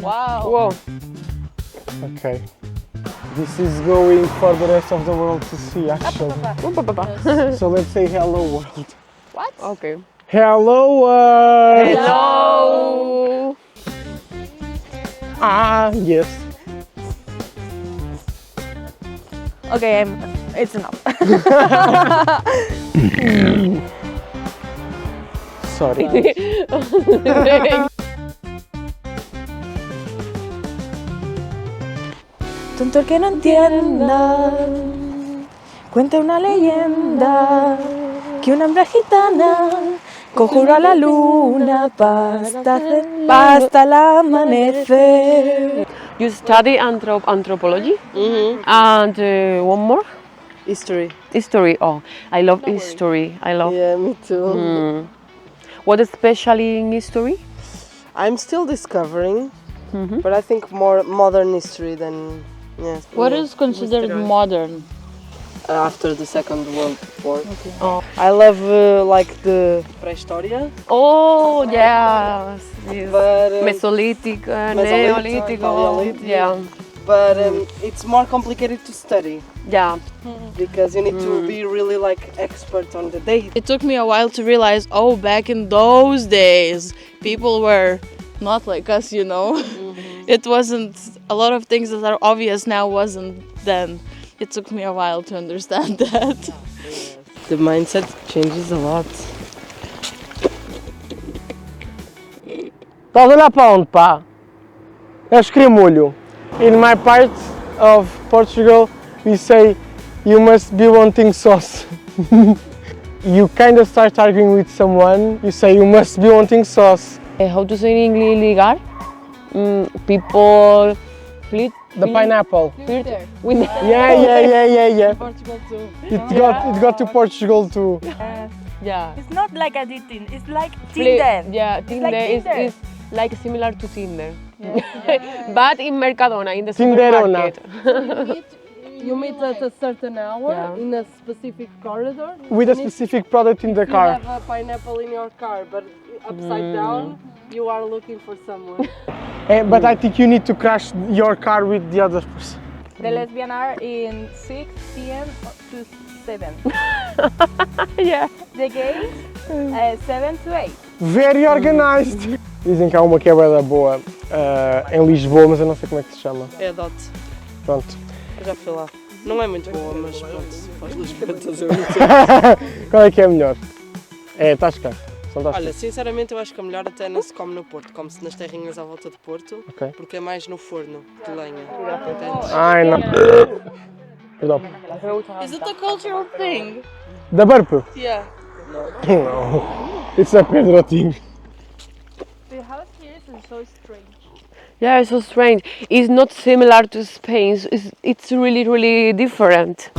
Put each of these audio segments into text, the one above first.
Wow. Whoa. Okay. This is going for the rest of the world to see, actually. So let's say hello world. What? Okay. Hello world! Hello. Ah, yes. Okay, it's enough. Sorry. Tonto el que no entienda, cuenta una leyenda que una hembra gitana conjuró a la luna hasta el amanecer. You study anthropology? And one more? History. History. Oh, I love history. I love. Yeah, me too. What is especially in history? I'm still discovering, but I think more modern history than yes. What is considered modern? After the Second World War? Oh. I love like the Prehistoria. Oh, yes. Yes. But, Mesolithic, Neolithic. Paleolithic. Yeah. But it's more complicated to study Yeah. because you need to be really like expert on the date. It took me a while to realize, oh, back in those days, people were not like us, you know. It wasn't, a lot of things that are obvious now wasn't then. It took me a while to understand that. The mindset changes a lot. Estás a olhar para onde, pá? És cremulho. In my part of Portugal, we say you must be wanting sauce. You kind of start arguing with someone, you say you must be wanting sauce. How to say in English ligar? People flirt. The pineapple. With Yeah. Portugal too. It got to Portugal too. yeah. It's not like a dating, it's like Flirt. Tinder. Yeah, Tinder, like Tinder. is like similar to Tinder. But in Mercadona, in the Tinderona. supermarket. You meet at a certain hour Yeah. in a specific corridor. With a specific product in the You car. have a pineapple in your car, but upside down, you are looking for someone. But I think you need to crash your car with the other person. The lesbian are in 6 p.m. to 7. Yeah. The gays, 7 to 8. Very organized! Dizem que há uma que é bué da boa em Lisboa, mas eu não sei como é que se chama. É Dot. Pronto. Eu já fui lá. Não é muito boa, mas pronto, faz lisboetas eu entendo. Qual é que é a melhor? É Tasca. São Tasca. Olha, sinceramente eu acho que a melhor até não se come no Porto, come-se nas terrinhas à volta de Porto, Ok. porque é mais no forno de lenha. Ai não. Perdão. Is it a cultural thing? Da burp? Yeah. No. It's a Pedro thing. The house here is so strange. Yeah, it's so strange. It's not similar to Spain. It's really, really different.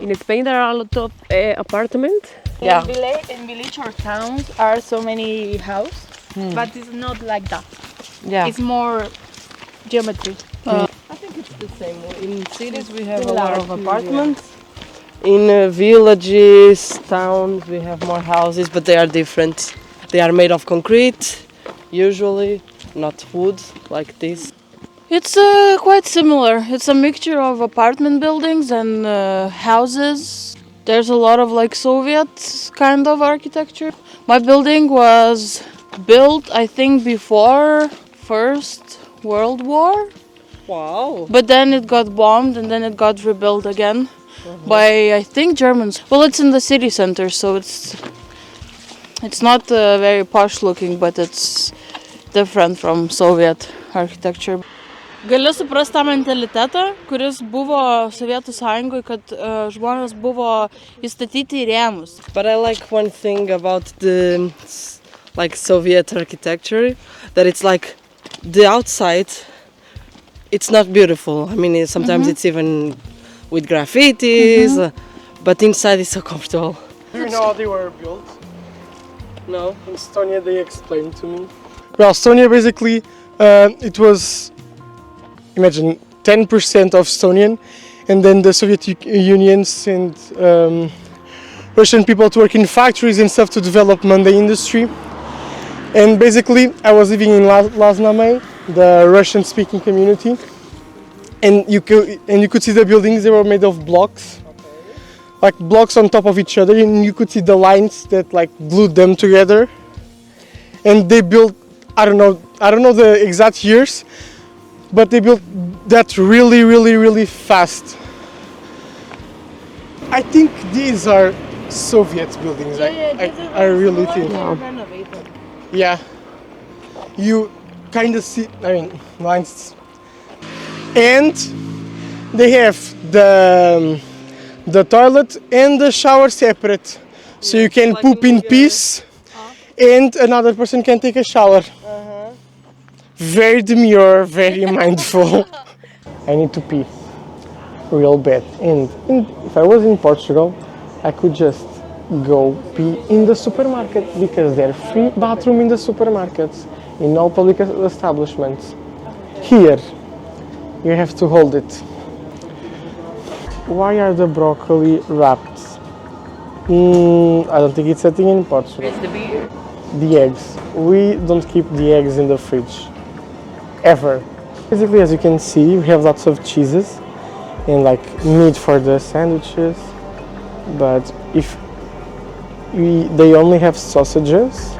In Spain, there are a lot of apartments. Yeah. In village or towns are so many houses, but it's not like that. Yeah. It's more geometry. I think it's the same. In cities we have a lot of apartments. In villages, towns, we have more houses, but they are different. They are made of concrete, usually, not wood, like this. It's quite similar. It's a mixture of apartment buildings and houses. There's a lot of like Soviet kind of architecture. My building was built, I think, before First World War. Wow! But then it got bombed and then it got rebuilt again by, I think, Germans. Well, it's in the city center, so it's not very posh looking, but it's different from Soviet architecture. Galiu suprasti tą mentalitetą, kuris buvo Sovietų Sąjungoje, kad žmonės buvo įstatyti į rėmus. But I like one thing about the like Soviet architecture, that it's like the outside, it's not beautiful. I mean, sometimes it's even with graffitis, but inside it's so comfortable. Do you know how they were built? No? In Estonia, they explained to me. Well, Estonia basically, it was, imagine, 10% of Estonian, and then the Soviet Union sent Russian people to work in factories and stuff to develop Monday industry. And basically, I was living in Lasnamäe, the Russian-speaking community, and you could see the buildings. They were made of blocks, like blocks on top of each other, and you could see the lines that like glued them together. And they built, I don't know the exact years, but they built that really fast. I think these are Soviet buildings. I really think. Yeah, you kind of see, I mean, lines. And they have the toilet and the shower separate, so you can poop in peace, and another person can take a shower. Very demure, very mindful. I need to pee real bad, and if I was in Portugal, I could just go pee in the supermarket, because they're free bathroom in the supermarkets, in all public establishments. Here, you have to hold it. Why are the broccoli wrapped? I don't think it's a thing in Portugal. It's the beer. The eggs. We don't keep the eggs in the fridge. Ever. Basically, as you can see, we have lots of cheeses and like meat for the sandwiches. But if they only have sausages.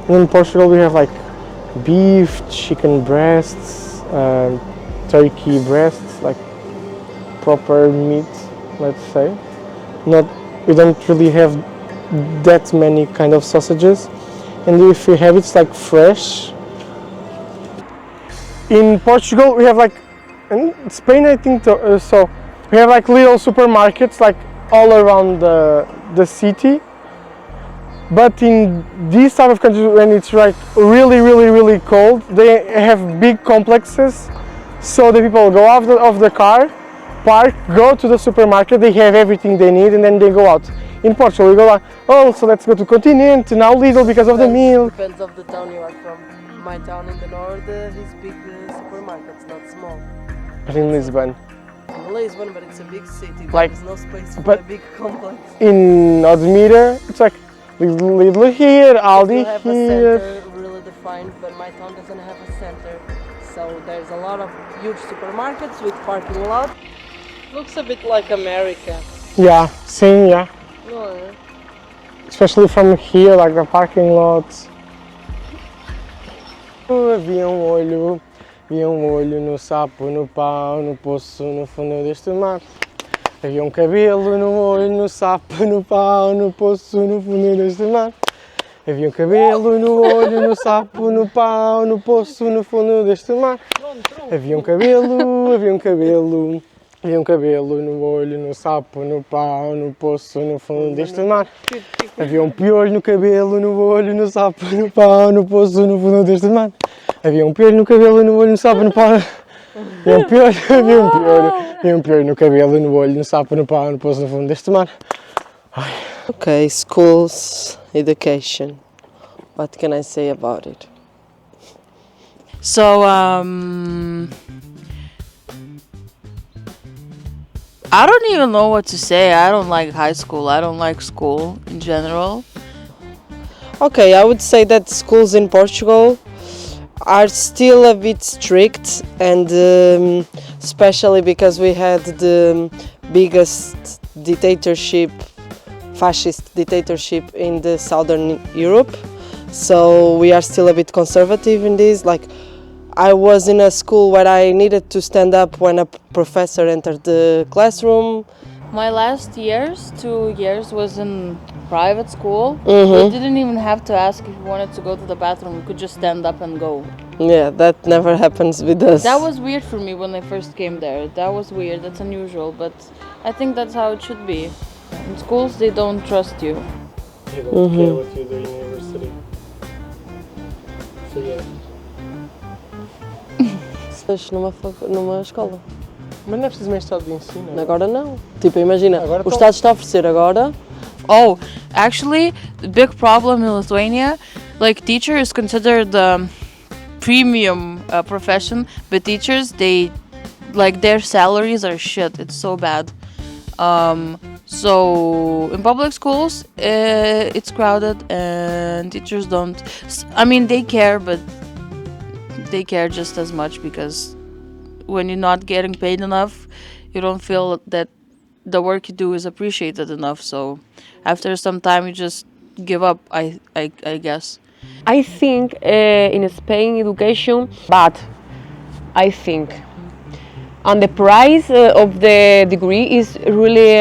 And in Portugal we have like beef, chicken breasts, turkey breasts, like proper meat, let's say. We don't really have that many kind of sausages, and if we have, it's like fresh. In Portugal we have like, in Spain I think so, we have like little supermarkets like all around the city. But in these type of countries, when it's like really cold, they have big complexes, so the people go out of the car, park, go to the supermarket, they have everything they need, and then they go out. In Portugal, we go like, oh, so let's go to Continente, now Lidl because of the milk. Depends of the town you are from. My town in the north is big supermarkets, not small. But in Lisbon. In Lisbon, but it's a big city. Like, There's no space for but a big complex. In Odmira, it's like Lidl here, Aldi We have here. a center really defined, but my town doesn't have a center. So there's a lot of huge supermarkets with parking lot. Looks a bit like America. Yeah, same, yeah. No, Especially from here, like the parking lots. Havia olho no sapo, no pau, no poço, no fundo deste mar. Havia cabelo no olho, no sapo, no pau, no poço, no fundo deste mar. Havia cabelo no olho, no sapo, no pau, no poço, no fundo deste mar. Havia cabelo, havia cabelo. Havia cabelo no olho, no sapo, no pau, no poço, no fundo deste mar. Havia piolho no cabelo, no olho, no sapo, no pau, no poço, no fundo deste mar. Havia piolho no cabelo, no olho, no sapo, no pau. Havia piolho no cabelo, no olho, no sapo, no pau, no poço, no fundo deste mar. Okay, schools, education. What can I say about it? So, I don't even know what to say. I don't like high school. I don't like school in general. Okay, I would say that schools in Portugal are still a bit strict, and especially because we had the biggest dictatorship, fascist dictatorship in the southern Europe. So we are still a bit conservative in this. Like, I was in a school where I needed to stand up when a professor entered the classroom. My last 2 years was in private school. Mm-hmm. We didn't even have to ask if we wanted to go to the bathroom. We could just stand up and go. Yeah, that never happens with us. That was weird for me when I first came there. That was weird. That's unusual, but I think that's how it should be. In schools, they don't trust you. They don't care what you do in university. So yeah. Numa escola. Mas não é preciso mestrado de ensino. Agora não. Tipo, imagina, Agora o Estado está a oferecer agora. Oh, actually, the big problem in Lithuania, like teacher is considered the premium profession, but teachers, their salaries are shit. It's so bad. So in public schools, it's crowded and teachers don't. I mean, they care, but they care just as much, because when you're not getting paid enough, you don't feel that the work you do is appreciated enough. So after some time, you just give up, I guess. I think in Spain education, but I think, and the price of the degree is really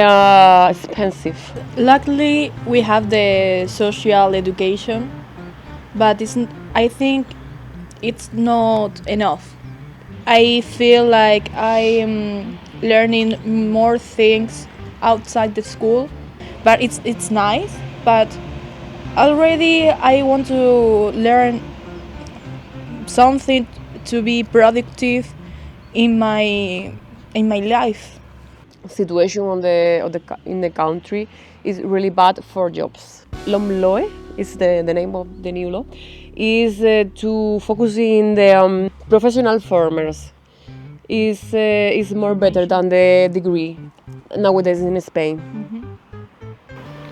expensive. Luckily, we have the social education, but I think it's not enough. I feel like I am learning more things outside the school, but it's nice. But already I want to learn something to be productive in my life. Situation in the country is really bad for jobs. LOMLOE is the name of the new law, is to focus in the professional farmers. Is more better than the degree nowadays in Spain.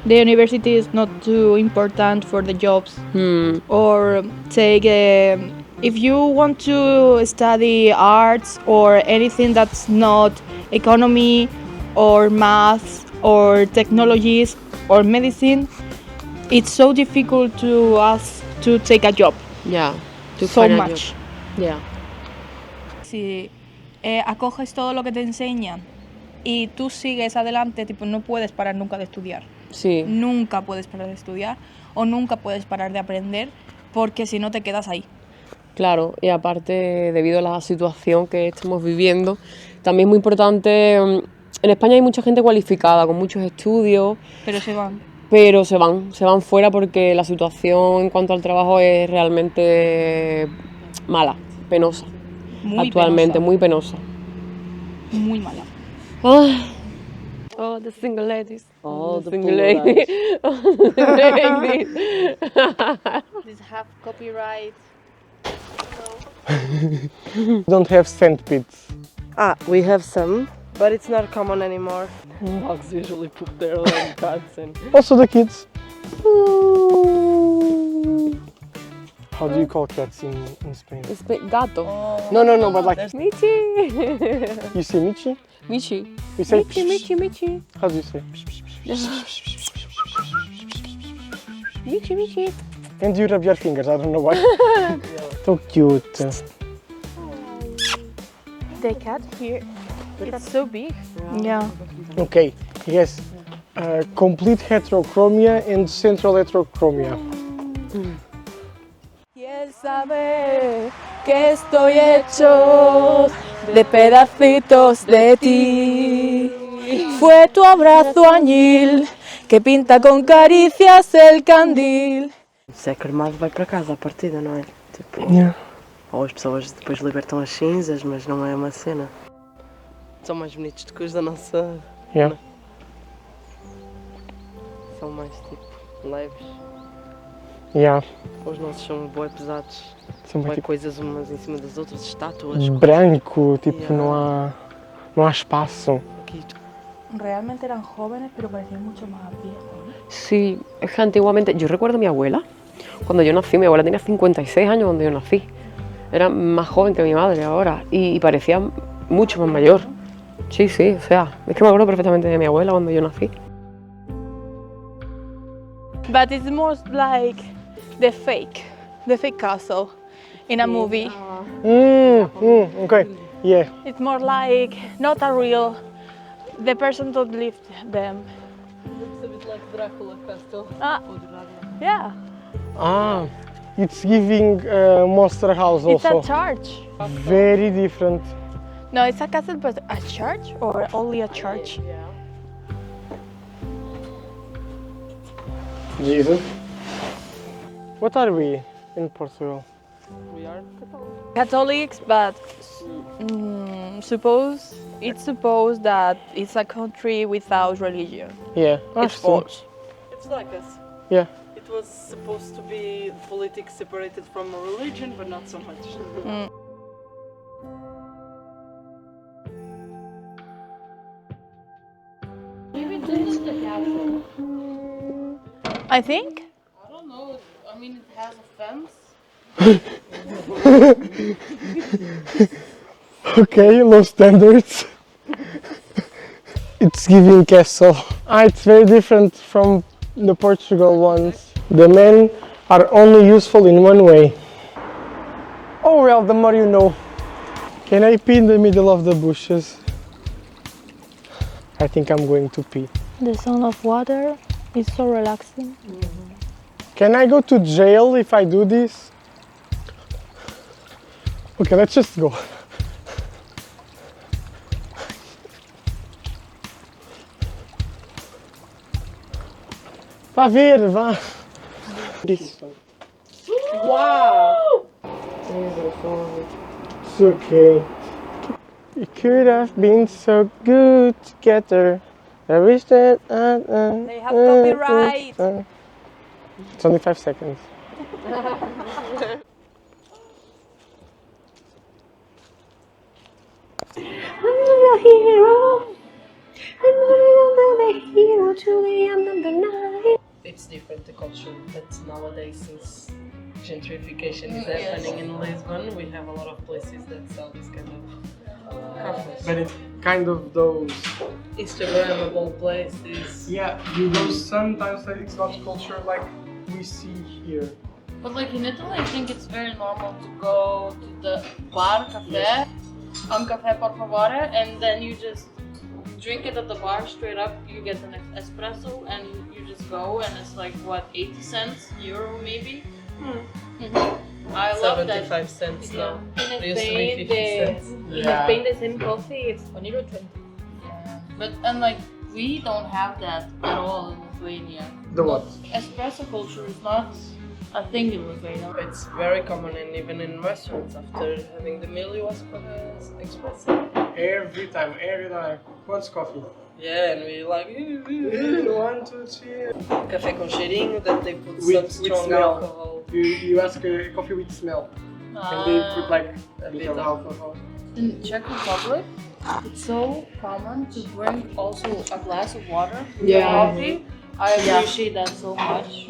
The university is not too important for the jobs. Or take if you want to study arts or anything that's not economy or math or technologies or medicine, it's so difficult to us to take a job. Yeah, to So find a much. job. Yeah. Si acoges todo lo que te enseñan y tú sigues adelante, tipo, no puedes parar nunca de estudiar. Sí. Nunca puedes parar de estudiar o nunca puedes parar de aprender, porque si no te quedas ahí. Claro, y aparte, debido a la situación que estamos viviendo, también es muy importante. En España hay mucha gente cualificada, con muchos estudios, Pero se van. pero se van fuera porque la situación en cuanto al trabajo es realmente mala, penosa. Muy Actualmente, penosa. muy penosa. Muy mala. Oh, the single ladies. All the single ladies. This have copyright. Don't have sandpits. We have some, but it's not common anymore. Dogs usually poop their own guts and Also the kids. How do you call cats in Spain? Gato. No, but like Michi. you say Michi? Michi. We say Michi. How do you say? Michi. And you rub your fingers, I don't know why. So cute. The cat here, it's so big. Yeah. Okay, he has complete heterochromia and central heterochromia. Y él sabe que estoy hecho de pedacitos de ti. Fue tu abrazo añil que pinta con caricias el candil. se é cremado vai para casa à partida, não é? Tipo, Yeah. ou as pessoas depois libertam as cinzas, mas não é uma cena. São mais bonitos do que os da nossa. Yeah. São mais tipo leves. Yeah. Os nossos são bué pesados. São Vai tipo coisas umas em cima das outras, estátuas. branco, tipo Yeah. não há espaço. Aqui, Realmente eran jóvenes, pero parecían mucho más viejos. Sí, es que antiguamente, yo recuerdo a mi abuela, cuando yo nací, mi abuela tenía 56 años cuando yo nací. Era más joven que mi madre ahora y parecía mucho más mayor. Sí, o sea, es que me acuerdo perfectamente de mi abuela cuando yo nací. But it's more like the fake castle in a movie. Okay, yeah. It's more like not a real. The person don't live them. looks a bit like Dracula castle. Yeah. It's giving Monster House It's also. a church. Very different. No, it's a castle, but a church or only a church? Jesus. What are we in Portugal? We are Catholics, but it's supposed that it's a country without religion. Yeah. It's false. It's like us. Yeah. It was supposed to be politics separated from religion, but not so much. I think. I don't know. I mean, it has a fence. Okay, low standards. It's giving castle. It's very different from the Portugal ones. The men are only useful in one way. Oh well, the more you know. Can I pee in the middle of the bushes? I think I'm going to pee. The sound of water is so relaxing. Can I go to jail if I do this? Okay, let's just go. Vá ver, vá. Wow! It's okay. It could have been so good together. I wish that. They have copyright. It's only 5 seconds. It's different, the culture, but nowadays, since gentrification is happening in Lisbon, we have a lot of places that sell this kind of cafes. But it's kind of those. Instagrammable places. Yeah, those sometimes it's not culture like we see here. But like in Italy, I think it's very normal to go to the bar, cafe, un cafe por favore, and then you just drink it at the bar straight up. You get an espresso and you just go, and it's like what, 80 cents, euro maybe. I love that. 75 cents now. In It used to be Spain, 50 cents. in Spain, the same coffee it's €1.20. Yeah. But and like we don't have that at all in Lithuania. The what? Espresso culture is not a thing in Lithuania. It's very common, and even in restaurants, after having the meal, you ask for the espresso. Every time. What's coffee? Yeah, and we like 1, 2, 3. café com cheirinho, that they put With some strong smell. alcohol. You ask a coffee with smell, and they put like a bit of of- alcohol. In Czech Republic, it's so common to drink also a glass of water with your coffee. I appreciate that so much.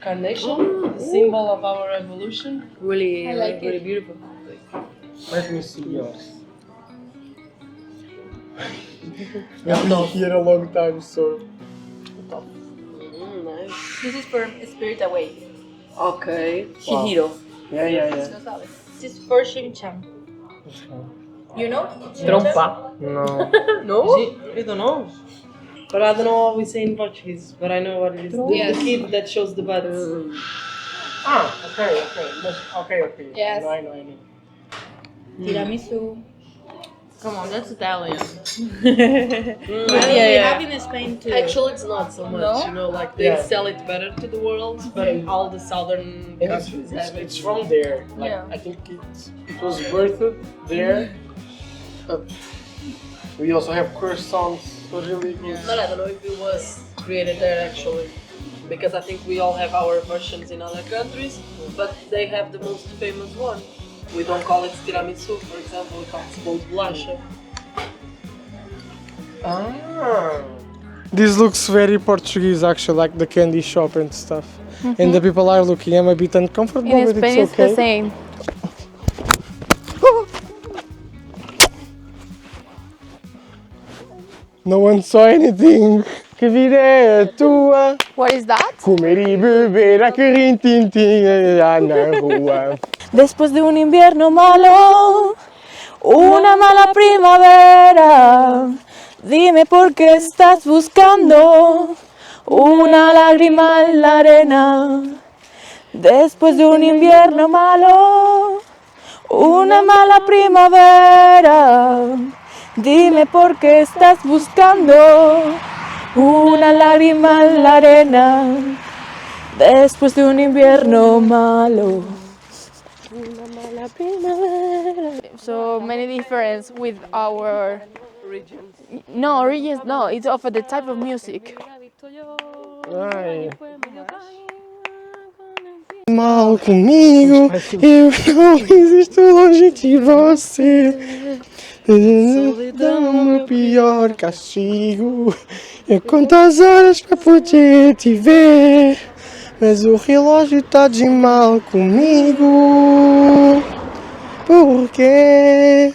Carnation, the symbol of our evolution. Really, I like really it. beautiful. Let me see yours. Yeah, I've been here a long time, so. Nice. This is for Spirit Away. Okay. Chihiro. Yeah. No sabes. This is for Shim-chan. You know? Trompa. No. No? I don't know. But I don't know what we say in Portuguese, but I know what it is. Yes. The kid that shows the butts. Okay. Okay. Yes. I know. Tiramisu. Come on, that's Italian. We have in Spain too. Actually, it's not so much. No? You know, like they Yeah. sell it better to the world, but all the southern And countries have it. it's from there. Like, Yeah. I think it was birthed there. But we also have croissants, so really good. But I don't know if it was created there actually, because I think we all have our versions in other countries, but they have the most famous one. We don't call it tiramisu, for example, we call it pão de bolacha. This looks very Portuguese actually, like the candy shop and stuff. And the people are looking. I'm a bit uncomfortable, In but Spain, it's it's the okay. same. No one saw anything. Que vida é a tua? What is that? Comer e beber a carrintinha na rua. Después de un invierno malo, una mala primavera, dime por qué estás buscando una lágrima en la arena. Después de un invierno malo, una mala primavera, dime por qué estás buscando una lágrima en la arena. Después de un invierno malo. So many difference with our Regions. no regions. No, it's of the type of music. Ai. Mal comigo, eu não existo longe de você. Solidão, meu pior castigo. Eu conto as horas pra poder te ver. Mas o relógio tá de mal comigo. Por quê?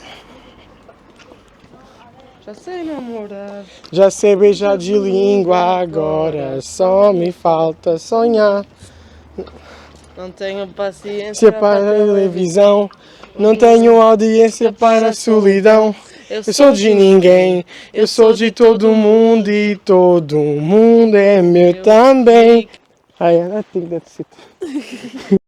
Já sei namorar. Já sei beijar de língua agora, só me falta sonhar. Não tenho paciência Se para a televisão, não tenho audiência para a solidão. Eu sou de ninguém, eu sou de todo mundo e todo mundo é meu também. I think that's it.